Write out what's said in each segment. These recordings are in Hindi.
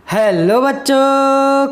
हेलो बच्चों,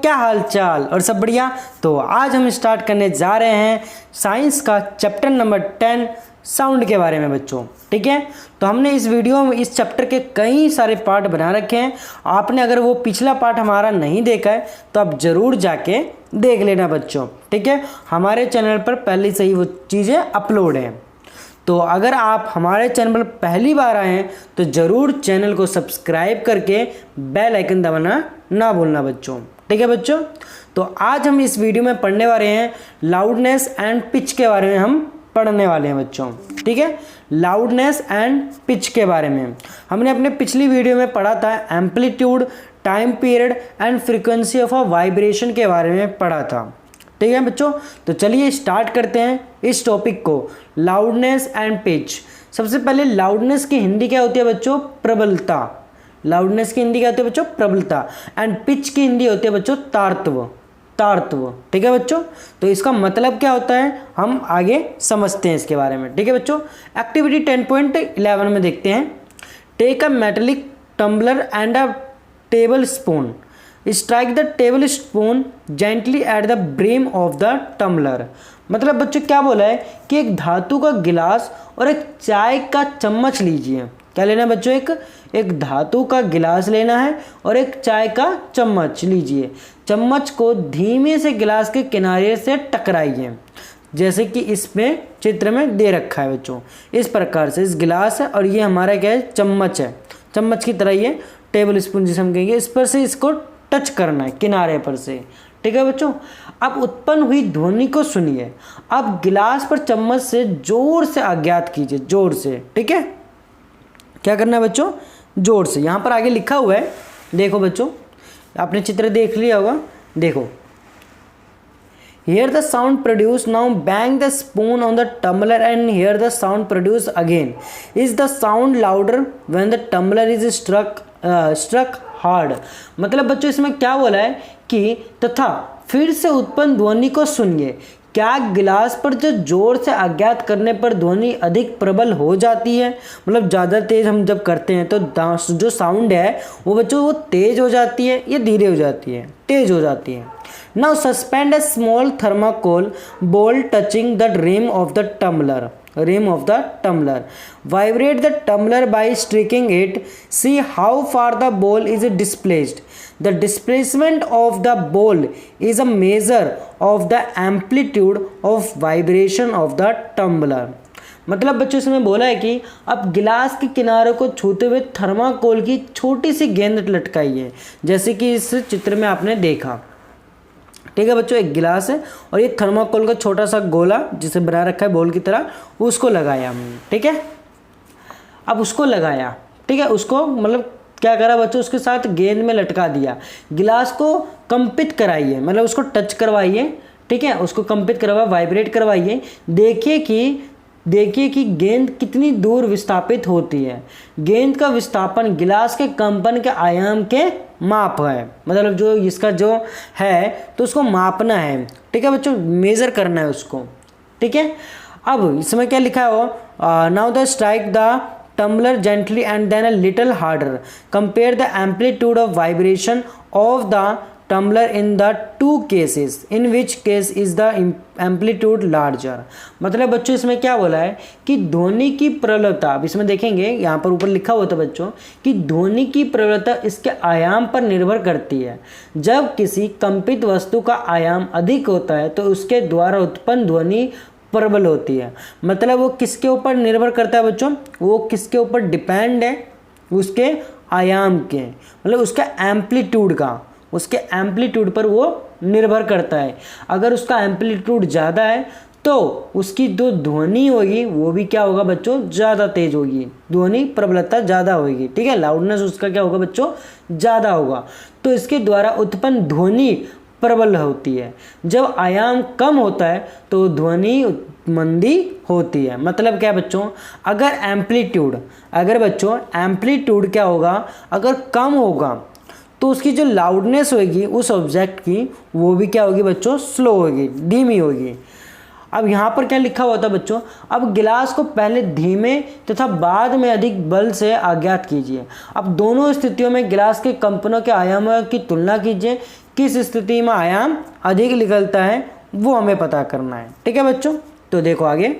क्या हाल चाल और सब बढ़िया। तो आज हम स्टार्ट करने जा रहे हैं साइंस का चैप्टर नंबर 10 साउंड के बारे में बच्चों। ठीक है, तो हमने इस वीडियो में इस चैप्टर के कई सारे पार्ट बना रखे हैं। आपने अगर वो पिछला पार्ट हमारा नहीं देखा है तो आप ज़रूर जाके देख लेना बच्चों। ठीक है, हमारे चैनल पर पहले से ही वो चीज़ें अपलोड हैं। तो अगर आप हमारे चैनल पर पहली बार आए हैं तो ज़रूर चैनल को सब्सक्राइब करके बेल आइकन दबाना ना भूलना बच्चों। ठीक है बच्चों, तो आज हम इस वीडियो में पढ़ने वाले हैं लाउडनेस एंड पिच के बारे में हम पढ़ने वाले हैं बच्चों। ठीक है, लाउडनेस एंड पिच के बारे में हमने अपने पिछली वीडियो में पढ़ा था। Amplitude, time period and frequency of a vibration के बारे में पढ़ा था। ठीक है बच्चों, तो चलिए स्टार्ट करते हैं इस टॉपिक को, लाउडनेस एंड पिच। सबसे पहले लाउडनेस की हिंदी क्या होती है बच्चों? प्रबलता। लाउडनेस की हिंदी क्या होती है बच्चों? प्रबलता। एंड पिच की हिंदी होती है बच्चों तारत्व। तारत्व। ठीक है बच्चों, तो इसका मतलब क्या होता है हम आगे समझते हैं इसके बारे में। ठीक है बच्चों, एक्टिविटी 10.11 में देखते हैं। Take a metallic tumbler and a tablespoon, strike the tablespoon gently at the brim of the tumbler. मतलब बच्चों क्या बोला है कि एक धातु का गिलास और एक चाय का चम्मच लीजिए। क्या लेना है बच्चों? एक धातु का गिलास लेना है और एक चाय का चम्मच लीजिए। चम्मच को धीमे से गिलास के किनारे से टकराइए, जैसे कि इसमें चित्र में दे रखा है बच्चों। इस प्रकार से इस गिलास है और ये हमारा क्या है? चम्मच है। चम्मच की तरह ये टेबल स्पून जिसे हम कहेंगे, इस पर से इसको टच करना है किनारे पर से। ठीक है बच्चों, अब उत्पन्न हुई ध्वनि को सुनिए। अब गिलास पर चम्मच से जोर से आघात कीजिए, जोर से। ठीक है, क्या करना है बच्चों? जोर से। यहाँ पर आगे लिखा हुआ है, देखो बच्चों, आपने चित्र देख लिया होगा। देखो, hear the sound produced, now bang the spoon on the tumbler and hear the sound produced again. Is the sound louder when the tumbler is struck hard? मतलब बच्चों इसमें क्या बोला है कि तथा फिर से उत्पन्न ध्वनि को सुनिए। क्या गिलास पर जो जोर से आघात करने पर ध्वनि अधिक प्रबल हो जाती है? मतलब ज़्यादा तेज हम जब करते हैं तो जो साउंड है वो बच्चों वो तेज हो जाती है या धीरे हो जाती है? तेज हो जाती है। Now suspend a small thermocol ball touching the rim of the tumbler. Vibrate the tumbler by striking it. See how far the ball is displaced. The displacement of the ball is a measure of the amplitude of vibration of the tumbler. मतलब बच्चों इसमें बोला है कि अब गिलास के किनारे को छूते हुए थर्माकोल की छोटी सी गेंद लटकाइए, जैसे कि इस चित्र में आपने देखा। ठीक है बच्चों, एक गिलास है और ये थर्माकोल का छोटा सा गोला जिसे बना रखा है बॉल की तरह, उसको लगाया हमने। ठीक है, अब उसको लगाया। ठीक है, उसको मतलब क्या करा बच्चों? उसके साथ गेंद में लटका दिया। गिलास को कंपित कराइए, मतलब उसको टच करवाइए। ठीक है, उसको कंपित करवाइए, वाइब्रेट करवाइए। देखिए कि गेंद कितनी दूर विस्थापित होती है। गेंद का विस्थापन गिलास के कंपन के आयाम के माप है। मतलब जो इसका जो है तो उसको मापना है। ठीक है बच्चों, मेजर करना है उसको। ठीक है, अब इसमें क्या लिखा है? Now the strike the tumbler gently and then a little harder. Compare the amplitude of vibration of the tumbler in the two cases. In which case is the amplitude larger? मतलब बच्चों इसमें क्या बोला है कि ध्वनि की प्रबलता, अब इसमें देखेंगे यहाँ पर ऊपर लिखा हुआ था बच्चों कि ध्वनि की प्रबलता इसके आयाम पर निर्भर करती है। जब किसी कंपित वस्तु का आयाम अधिक होता है तो उसके द्वारा उत्पन्न ध्वनि प्रबल होती है। मतलब वो किसके ऊपर निर्भर करता है बच्चों? वो किसके ऊपर डिपेंड है? उसके आयाम के, मतलब उसका एम्पलीट्यूड का, उसके एम्पलीट्यूड पर वो निर्भर करता है। अगर उसका एम्पलीट्यूड ज़्यादा है तो उसकी जो ध्वनि होगी वो भी क्या होगा बच्चों? ज़्यादा तेज होगी, ध्वनि प्रबलता ज़्यादा होगी। ठीक है, लाउडनेस उसका क्या होगा बच्चों? ज़्यादा होगा। तो इसके द्वारा उत्पन्न ध्वनि प्रबल होती है। जब आयाम कम होता है तो ध्वनि मंदी होती है। मतलब क्या बच्चों? अगर बच्चों एम्पलीट्यूड क्या होगा? अगर कम होगा तो उसकी जो लाउडनेस होगी उस ऑब्जेक्ट की वो भी क्या होगी बच्चों? स्लो होगी, धीमी होगी। अब यहाँ पर क्या लिखा हुआ था बच्चों, अब गिलास को पहले धीमे तथा बाद में अधिक बल से अज्ञात कीजिए। अब दोनों स्थितियों में गिलास के कंपनों के आयामों की तुलना कीजिए, किस स्थिति में आयाम अधिक निकलता है वो हमें पता करना है। ठीक है बच्चों, तो देखो आगे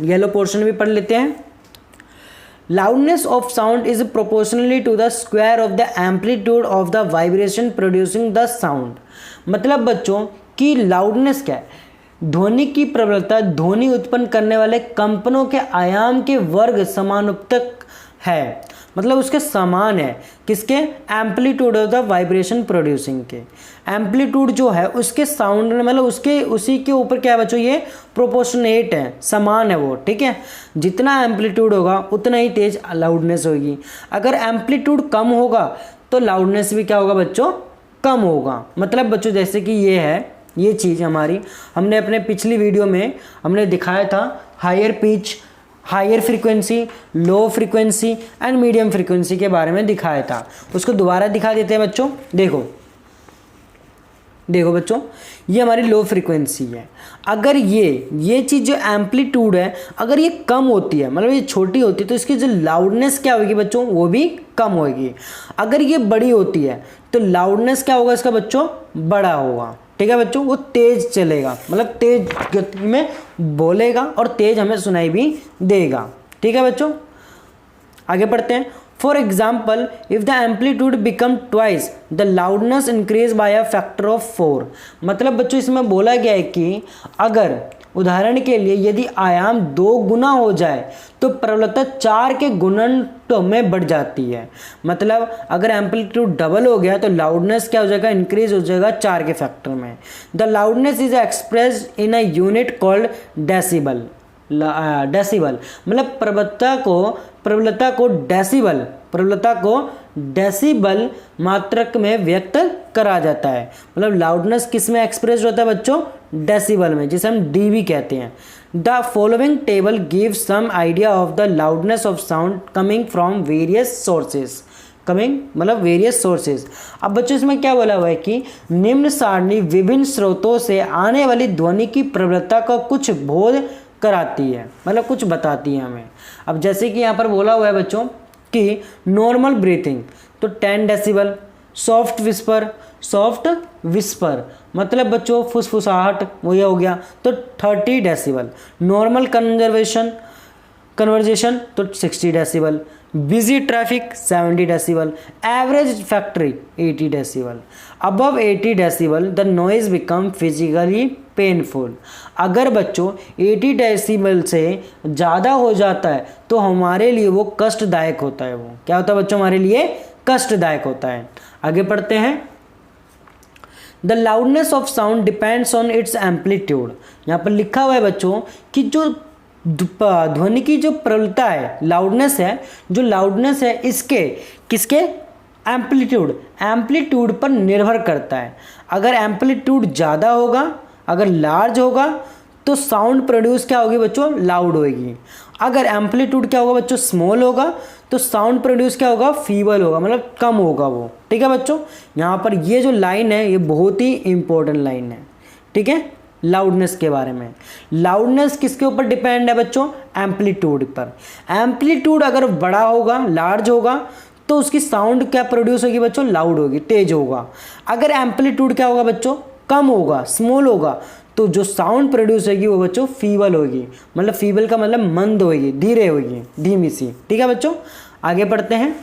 येलो पोर्शन भी पढ़ लेते हैं। Loudness of sound is proportionally to the square of the amplitude of the vibration producing the sound। मतलब बच्चों कि लाउडनेस क्या है, ध्वनि की प्रबलता ध्वनि उत्पन्न करने वाले कंपनों के आयाम के वर्ग समानुपातिक है, मतलब उसके समान है, किसके, amplitude of the vibration producing के। एम्पलीट्यूड जो है उसके साउंड मतलब उसके उसी के ऊपर क्या है बच्चों, ये प्रोपोर्शनेट है, समान है वो। ठीक है, जितना एम्पलीट्यूड होगा उतना ही तेज लाउडनेस होगी। अगर एम्पलीट्यूड कम होगा तो लाउडनेस भी क्या होगा बच्चों, कम होगा। मतलब बच्चों जैसे कि ये है, ये चीज़ हमारी हमने अपने पिछली वीडियो में हमने दिखाया था higher pitch, higher frequency, low frequency and medium frequency के बारे में दिखाया था। उसको दोबारा दिखा देते हैं बच्चों। देखो देखो बच्चों, ये हमारी लो फ्रीक्वेंसी है। अगर ये चीज़ जो एम्पलीट्यूड है अगर ये कम होती है, मतलब ये छोटी होती है, तो इसकी जो लाउडनेस क्या होगी बच्चों, वो भी कम होगी। अगर ये बड़ी होती है तो लाउडनेस क्या होगा इसका बच्चों, बड़ा होगा। ठीक है बच्चों, वो तेज चलेगा, मतलब तेज गति में बोलेगा और तेज हमें सुनाई भी देगा। ठीक है बच्चों, आगे पढ़ते हैं। For example, if the amplitude become twice the loudness increase by a factor of 4। मतलब बच्चों इसमें बोला गया है कि अगर उदाहरण के लिए यदि आयाम 2 गुना हो जाए तो प्रबलता 4 के गुणनफल में बढ़ जाती है। मतलब अगर एम्पलीट्यूड डबल हो गया तो लाउडनेस क्या हो जाएगा, इंक्रीज हो जाएगा 4 के फैक्टर में। The loudness is expressed in a unit called decibel. Decibel मतलब प्रबलता को डेसिबल मात्रक में व्यक्त करा जाता है। मतलब लाउडनेस किस में एक्सप्रेस होता है बच्चों, डेसिबल में, जिसे हम डीबी कहते हैं। The following table gives some idea of the loudness of sound coming from various sources. मतलब वेरियस सोर्सेज। अब बच्चों इसमें क्या बोला हुआ है कि निम्न सारणी विभिन्न स्रोतों से आने वाली ध्वनि की प्रबलता का कुछ बोध कराती है, मतलब कुछ बताती है हमें। अब जैसे कि यहाँ पर बोला हुआ है बच्चों कि नॉर्मल ब्रीथिंग तो 10 डेसिबल, सॉफ्ट विस्पर मतलब बच्चों फुसफुसाहट वो ये हो गया तो 30 डेसिबल, नॉर्मल कन्वर्जेशन तो 60 decibel, busy traffic 70 decibel, average factory 80 decibel. Above 80 decibel the noise become physically painful. अगर बच्चों 80 डेसिबल से ज़्यादा हो जाता है तो हमारे लिए वो कष्टदायक होता है। वो क्या होता है बच्चों, हमारे लिए कष्टदायक होता है। आगे पढ़ते हैं। The loudness of sound depends on it's amplitude. यहाँ पर लिखा हुआ है बच्चों कि जो ध्वनि की जो प्रबलता है, लाउडनेस है, जो लाउडनेस है इसके किसके, एम्पलीट्यूड पर निर्भर करता है। अगर एम्पलीट्यूड ज़्यादा होगा, अगर लार्ज होगा तो साउंड प्रोड्यूस क्या होगी बच्चों, लाउड होगी। अगर एम्पलीट्यूड क्या होगा बच्चों, स्मॉल होगा तो साउंड प्रोड्यूस क्या होगा, फीबल होगा, मतलब कम होगा वो। ठीक है बच्चों, यहाँ पर ये जो लाइन है ये बहुत ही इंपॉर्टेंट लाइन है। ठीक है, लाउडनेस के बारे में। लाउडनेस किसके ऊपर डिपेंड है बच्चों, एम्पलीट्यूड पर। एम्पलीट्यूड अगर बड़ा होगा, लार्ज होगा तो उसकी साउंड क्या प्रोड्यूस होगी बच्चों, लाउड होगी, तेज होगा। अगर एम्पलीट्यूड क्या होगा बच्चों, कम होगा, स्मॉल होगा, तो जो साउंड प्रोड्यूस होगी वो बच्चों फीबल होगी। मतलब फीबल का मतलब मंद होगी, धीरे होगी, धीमी सी। ठीक है बच्चों, आगे पढ़ते हैं।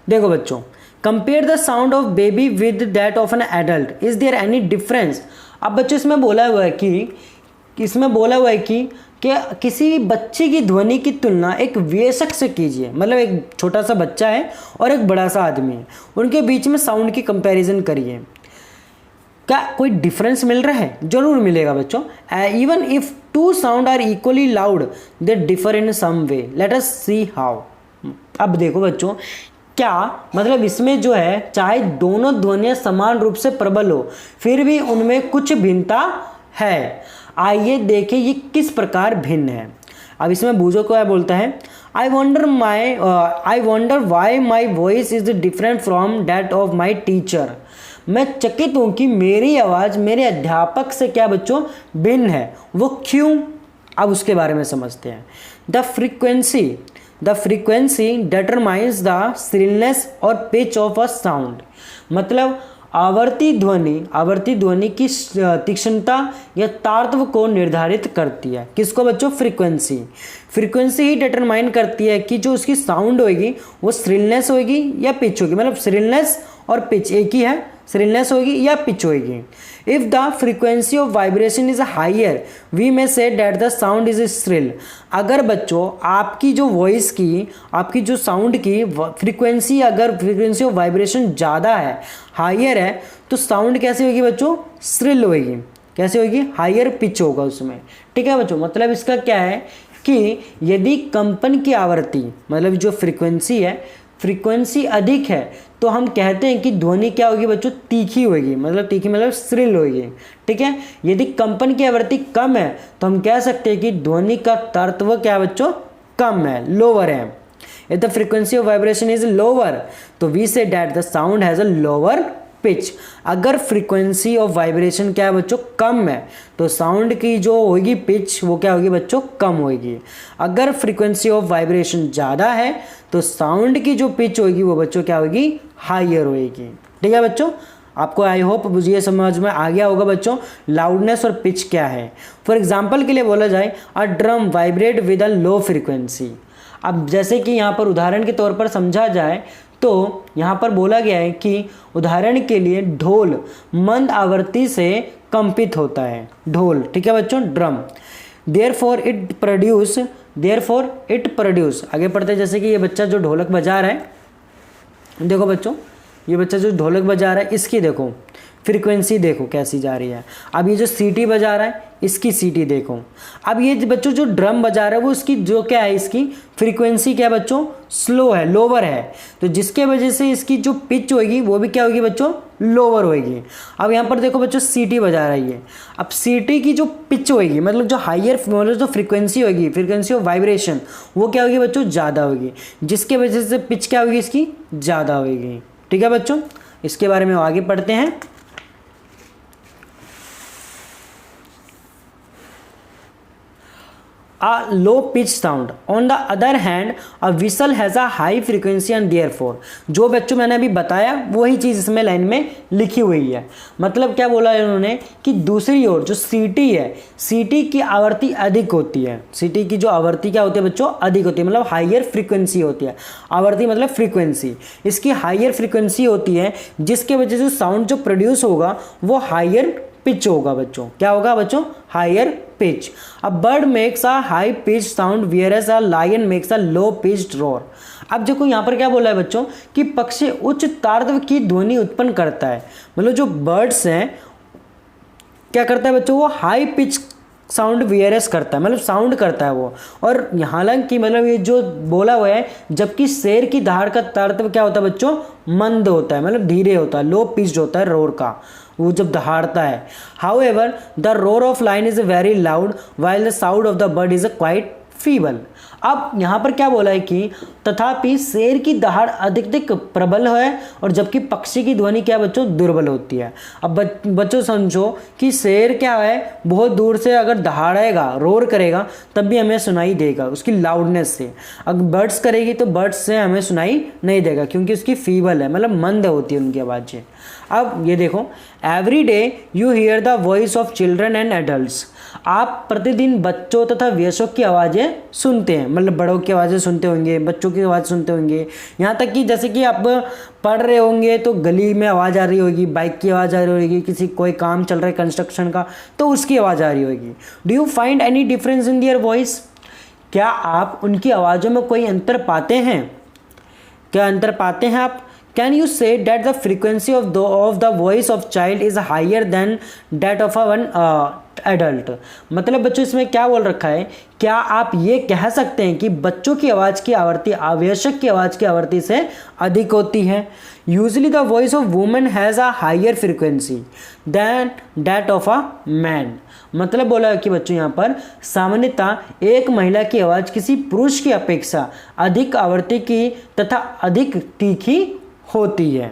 देखो बच्चों, compare the sound of baby with that of an adult, is there any difference. अब बच्चों इसमें बोला हुआ है कि किसी बच्चे की ध्वनि की तुलना एक वयस्क से कीजिए। मतलब एक छोटा सा बच्चा है और एक बड़ा सा आदमी है, उनके बीच में साउंड की कंपैरिजन करिए, क्या कोई डिफरेंस मिल रहा है, जरूर मिलेगा बच्चों। Even if 2 sound are equally loud they differ in some way, let us see how. अब देखो बच्चों, क्या मतलब इसमें जो है चाहे दोनों ध्वनियाँ समान रूप से प्रबल हो फिर भी उनमें कुछ भिन्नता है। आइए देखें ये किस प्रकार भिन्न है। अब इसमें बूझो क्या बोलता है, I wonder why my voice is different from that of my teacher. मैं चकित हूँ कि मेरी आवाज़ मेरे अध्यापक से क्या बच्चों भिन्न है। वो क्यों, अब उसके बारे में समझते हैं। The frequency determines the shrillness और पिच ऑफ अ साउंड। मतलब आवर्ती ध्वनि की तीक्ष्णता या तारतम्य को निर्धारित करती है। किसको बच्चों? फ्रीक्वेंसी ही डिटरमाइन करती है कि जो उसकी साउंड होगी वो श्रिलनेस होगी या पिच होगी। मतलब श्रिलनेस और पिच एक ही है, श्रिलनेस होगी या पिच होगी। If the frequency of vibration is higher we may say that the sound is shrill. अगर बच्चों आपकी जो वॉइस की, आपकी जो साउंड की फ्रीक्वेंसी, अगर फ्रीक्वेंसी ऑफ वाइब्रेशन ज़्यादा है, हाइयर है, तो साउंड कैसी होगी बच्चों? श्रिल होगी। कैसे होगी? हाइयर पिच होगा उसमें। ठीक है बच्चों, मतलब इसका क्या है कि यदि कंपन की आवृत्ति, मतलब जो फ्रीक्वेंसी है, फ्रीक्वेंसी अधिक है तो हम कहते हैं कि ध्वनि क्या होगी बच्चों? तीखी होगी। मतलब तीखी मतलब श्रिल होगी। ठीक है। यदि कंपन की आवृत्ति कम है तो हम कह सकते हैं कि ध्वनि का तारतम्य क्या बच्चों? कम है, लोअर है। If the frequency of vibration is lower तो we say that the sound has a lower pitch. अगर फ्रीक्वेंसी ऑफ वाइब्रेशन क्या है बच्चों? कम है तो साउंड की जो होगी पिच वो क्या होगी बच्चों? कम होगी। अगर फ्रीक्वेंसी ऑफ वाइब्रेशन ज़्यादा है तो साउंड की जो पिच होगी वो बच्चों क्या होगी? हाइयर होगी। ठीक है बच्चों, आपको आई होप ये समझ में आ गया होगा बच्चों लाउडनेस और पिच क्या है। फॉर एग्जाम्पल के लिए बोला जाए a drum vibrate with a low frequency. अब जैसे कि यहाँ पर उदाहरण के तौर पर समझा जाए तो यहाँ पर बोला गया है कि उदाहरण के लिए ढोल मंद आवृत्ति से कंपित होता है। ढोल, ठीक है बच्चों, ड्रम। देयरफॉर इट प्रोड्यूस आगे पढ़ते हैं। जैसे कि ये बच्चा जो ढोलक बजा रहा है, देखो बच्चों, ये बच्चा जो ढोलक बजा रहा है इसकी देखो फ्रीक्वेंसी देखो कैसी जा रही है। अब ये जो सीटी बजा रहा है इसकी सीटी देखो। अब ये बच्चों जो ड्रम बजा रहा है वो उसकी जो क्या है, इसकी फ्रीक्वेंसी क्या है बच्चों? स्लो है, लोअर है। तो जिसके वजह से इसकी जो पिच होगी वो भी क्या होगी बच्चों? लोअर होगी। अब यहाँ पर देखो बच्चों सीटी बजा रही है। अब सीटी की जो पिच होगी, मतलब जो हाइयर, मतलब जो फ्रीक्वेंसी होगी, फ्रीक्वेंसी ऑफ वाइब्रेशन, वो क्या होगी बच्चों? ज़्यादा होगी। जिसके वजह से पिच क्या होगी इसकी? ज़्यादा होगी। ठीक है बच्चों, इसके बारे में आगे पढ़ते हैं। A low pitch sound. On the other hand, a whistle has a high frequency and therefore, जो बच्चों मैंने अभी बताया वही चीज़ इसमें लाइन में लिखी हुई है। मतलब क्या बोला है उन्होंने कि दूसरी ओर जो सीटी है, सीटी की आवृत्ति अधिक होती है। सीटी की जो आवृत्ति क्या होती है बच्चों? अधिक होती है, मतलब हाइयर फ्रीक्वेंसी होती है। आवृत्ति मतलब फ्रीक्वेंसी, इसकी हाइयर फ्रीक्वेंसी होती है जिसके वजह से साउंड जो प्रोड्यूस होगा वो हाइयर पिच होगा बच्चों। क्या होगा बच्चों? Higher pitch. A bird makes a high pitch sound whereas a lion makes a low pitched roar. अब देखो यहाँ पर क्या बोला है बच्चों कि पक्षी उच्च तारतम्य की ध्वनि उत्पन्न करता है। मतलब जो बर्ड्स हैं क्या करता है बच्चों? वो हाई पिच साउंड वेयरएस करता है, मतलब साउंड करता है वो। और हालांकि मतलब ये जो बोला हुआ है, जबकि शेर की दहाड़ का तारतम्य क्या होता है बच्चों? मंद होता है, मतलब धीरे होता है, लो पिच्ड होता है रोर का, वो जब दहाड़ता है। However the roar of lion is very loud while the sound of the bird is quite feeble. अब यहाँ पर क्या बोला है कि तथापि शेर की दहाड़ अधिक प्रबल है और जबकि पक्षी की ध्वनि क्या बच्चों? दुर्बल होती है। अब बच्चों समझो कि शेर क्या है, बहुत दूर से अगर दहाड़ेगा, रोर करेगा तब भी हमें सुनाई देगा उसकी लाउडनेस से। अगर बर्ड्स करेगी तो बर्ड्स से हमें सुनाई नहीं देगा क्योंकि उसकी फीबल है, मतलब मंद होती है उनकी आवाज़ें। अब ये देखो, every day you here the voice of children and adults. आप प्रतिदिन बच्चों तथा वयस्कों की आवाज़ें सुनते हैं, मतलब बड़ों की आवाज़ें सुनते होंगे, बच्चों की आवाज़ सुनते होंगे। यहाँ तक कि जैसे कि आप पढ़ रहे होंगे तो गली में आवाज़ आ रही होगी, बाइक की आवाज़ आ रही होगी, किसी कोई काम चल रहा है कंस्ट्रक्शन का तो उसकी आवाज़ आ रही होगी। Do you find any difference in their voice? क्या आप उनकी आवाज़ों में कोई अंतर पाते हैं? क्या अंतर पाते हैं आप? Can you say that the frequency of the voice of child is higher than that of one adult? मतलब बच्चों इसमें क्या बोल रखा है, क्या आप ये कह सकते हैं कि बच्चों की आवाज़ की आवृत्ति आवश्यक की आवाज़ की आवृत्ति से अधिक होती है? Usually the voice of women has a higher frequency then that of a man. मतलब बोला है कि बच्चों यहाँ पर सामान्यतः एक महिला की आवाज़ किसी पुरुष की अपेक्षा अधिक आवृत्ति की तथा अधिक तीखी होती है।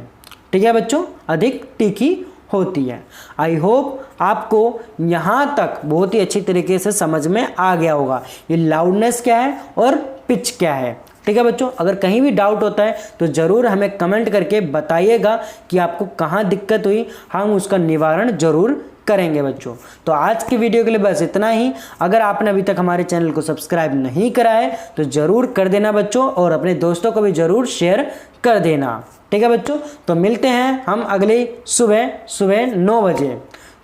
ठीक है बच्चों, अधिक तीखी होती है। आई होप आपको यहाँ तक बहुत ही अच्छी तरीके से समझ में आ गया होगा ये लाउडनेस क्या है और पिच क्या है। ठीक है बच्चों, अगर कहीं भी डाउट होता है तो ज़रूर हमें कमेंट करके बताइएगा कि आपको कहाँ दिक्कत हुई, हम उसका निवारण ज़रूर करेंगे बच्चों। तो आज की वीडियो के लिए बस इतना ही। अगर आपने अभी तक हमारे चैनल को सब्सक्राइब नहीं करा है तो ज़रूर कर देना बच्चों, और अपने दोस्तों को भी ज़रूर शेयर कर देना। ठीक है बच्चों, तो मिलते हैं हम अगले सुबह 9 बजे।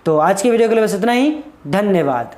तो आज की वीडियो के लिए बस इतना ही, धन्यवाद।